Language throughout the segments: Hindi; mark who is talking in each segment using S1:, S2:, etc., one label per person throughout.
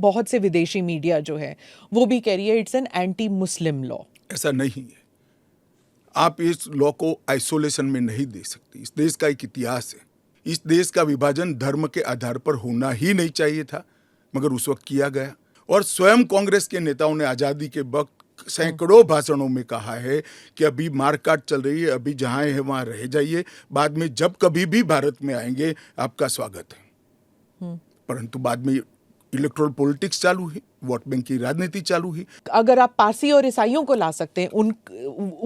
S1: बहुत से विदेशी मीडिया जो है वो भी कह रही है it's an anti Muslim law.
S2: ऐसा नहीं है। आप इस लॉ को आइसोलेशन में नहीं दे सकते। इस देश का एक इतिहास है। इस देश का विभाजन धर्म के आधार पर होना ही नहीं चाहिए था, मगर उस वक्त किया गया। और स्वयं कांग्रेस के नेताओं ने आजादी के वक्त सैकड़ों भाषणों में कहा है कि अभी मारकाट चल रही है, अभी जहां है वहां रह जाइए, बाद में जब कभी भी भारत में आएंगे आपका स्वागत है। परंतु बाद में इलेक्टोरल पॉलिटिक्स चालू हुई, वोट बैंक की राजनीति चालू हुई।
S1: अगर आप पारसी और ईसाइयों को ला सकते हैं, उन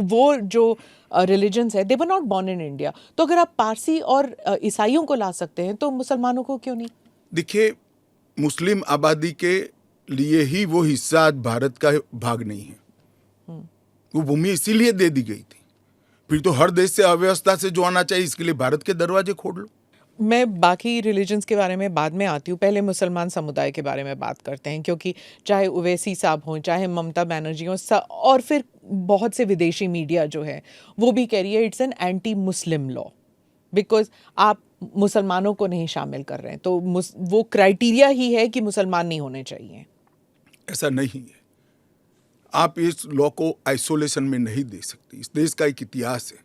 S1: वो जो रिलीजन्स है, they were not born in India, तो अगर आप पारसी और ईसाइयों को ला सकते हैं तो मुसलमानों को क्यों नहीं?
S2: देखिए, मुस्लिम आबादी के लिए ही वो हिस्सा आज भारत का भाग नहीं है। वो भूमि इसीलिए दे दी गई थी। फिर तो हर देश से अव्यवस्था से जो आना चाहिए, इसके लिए भारत के दरवाजे खोल लो।
S1: मैं बाकी रिलीजन्स के बारे में बाद में आती हूँ, पहले मुसलमान समुदाय के बारे में बात करते हैं, क्योंकि चाहे ओवैसी साहब हों, चाहे ममता बनर्जी हों, और फिर बहुत से विदेशी मीडिया जो है वो भी कह रही है it's an anti Muslim law, because आप मुसलमानों को नहीं शामिल कर रहे हैं, तो वो क्राइटेरिया ही है कि मुसलमान नहीं होने चाहिए।
S2: ऐसा नहीं है। आप इस लॉ को आइसोलेशन में नहीं दे सकते। इस देश का एक इतिहास है।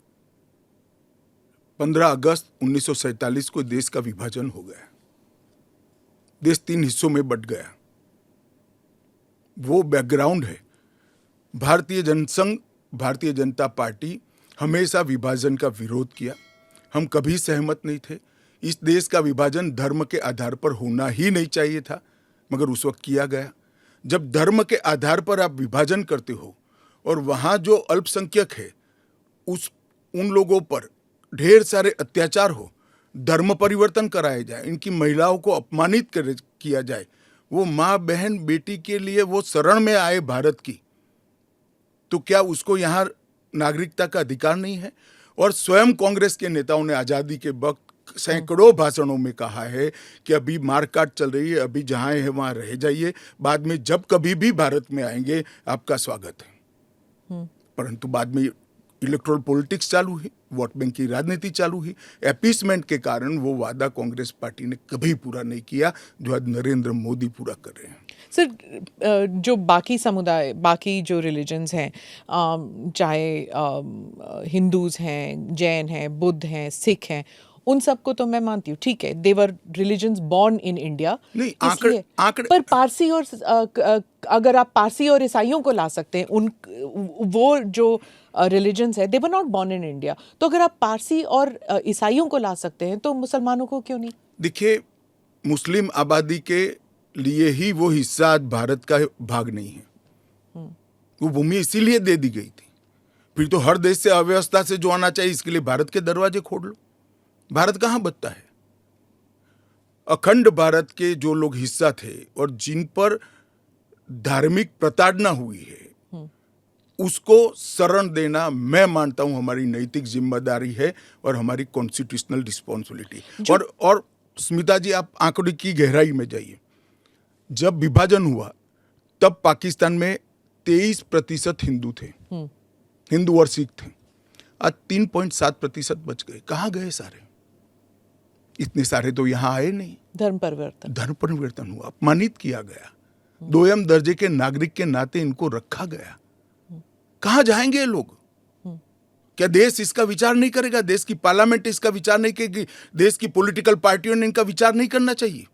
S2: 15 अगस्त 1947 को देश का विभाजन हो गया। देश 3 हिस्सों में बंट गया। वो बैकग्राउंड है। भारतीय जनसंघ, भारतीय जनता पार्टी हमेशा विभाजन का विरोध किया। हम कभी सहमत नहीं थे। इस देश का विभाजन धर्म के आधार पर होना ही नहीं चाहिए था, मगर उस वक्त किया गया। जब धर्म के आधार पर आप विभाजन करते हो और वहां जो अल्पसंख्यक है उन लोगों पर ढेर सारे अत्याचार हो, धर्म परिवर्तन कराया जाए, इनकी महिलाओं को अपमानित किया जाए, वो माँ बहन बेटी के लिए वो शरण में आए भारत की, तो क्या उसको यहाँ नागरिकता का अधिकार नहीं है? और स्वयं कांग्रेस के नेताओं ने आजादी के वक्त सैकड़ों भाषणों में कहा है कि अभी मारकाट चल रही है, अभी जहां है वहां रह जाइए, बाद में जब कभी भी भारत में आएंगे आपका स्वागत है। परंतु बाद में इलेक्टोरल पॉलिटिक्स चालू हुई, वोट बैंक की राजनीति चालू हुई। अपीसमेंट के कारण वो वादा कांग्रेस पार्टी ने कभी पूरा नहीं किया, जो आज नरेंद्र मोदी पूरा कर रहे हैं।
S1: सर, जो बाकी समुदाय, बाकी जो रिलीजन्स हैं, चाहे हिंदूज हैं, जैन हैं, बुद्ध हैं, सिख हैं, उन सबको तो मैं मानती हूँ, ठीक है, देवर रिलीजन्स बॉर्न इन इंडिया।
S2: नहीं, आंकड़े
S1: पर पारसी और अगर आप पारसी और ईसाइयों को ला सकते हैं, वो जो रिलीजन्स है, they were not born in India, तो अगर आप पारसी और ईसाइयों को ला सकते हैं तो मुसलमानों को क्यों नहीं?
S2: देखिए, मुस्लिम आबादी के लिए ही वो हिस्सा आज भारत का भाग नहीं है। वो भूमि इसीलिए दे दी गई थी। फिर तो हर देश से अव्यवस्था से जो आना चाहिए, इसके लिए भारत के दरवाजे खोल लो। भारत कहां बचता है? अखंड भारत के जो लोग हिस्सा थे और जिन पर धार्मिक प्रताड़ना हुई है, उसको शरण देना मैं मानता हूं हमारी नैतिक जिम्मेदारी है और हमारी कॉन्स्टिट्यूशनल रिस्पॉन्सिबिलिटी। और स्मिता जी, आप आंकड़े की गहराई में जाइए। जब विभाजन हुआ तब पाकिस्तान में 23% हिंदू थे, हिंदू और सिख थे। आज 3.7% बच गए। कहां गए सारे? इतने सारे तो यहां आए नहीं।
S1: धर्म परिवर्तन
S2: हुआ, अपमानित किया गया, दोयम दर्जे के नागरिक के नाते इनको रखा गया। कहां जाएंगे ये लोग? क्या देश इसका विचार नहीं करेगा? देश की पार्लियामेंट इसका विचार नहीं करेगी? देश की पॉलिटिकल पार्टियों ने इनका विचार नहीं करना चाहिए?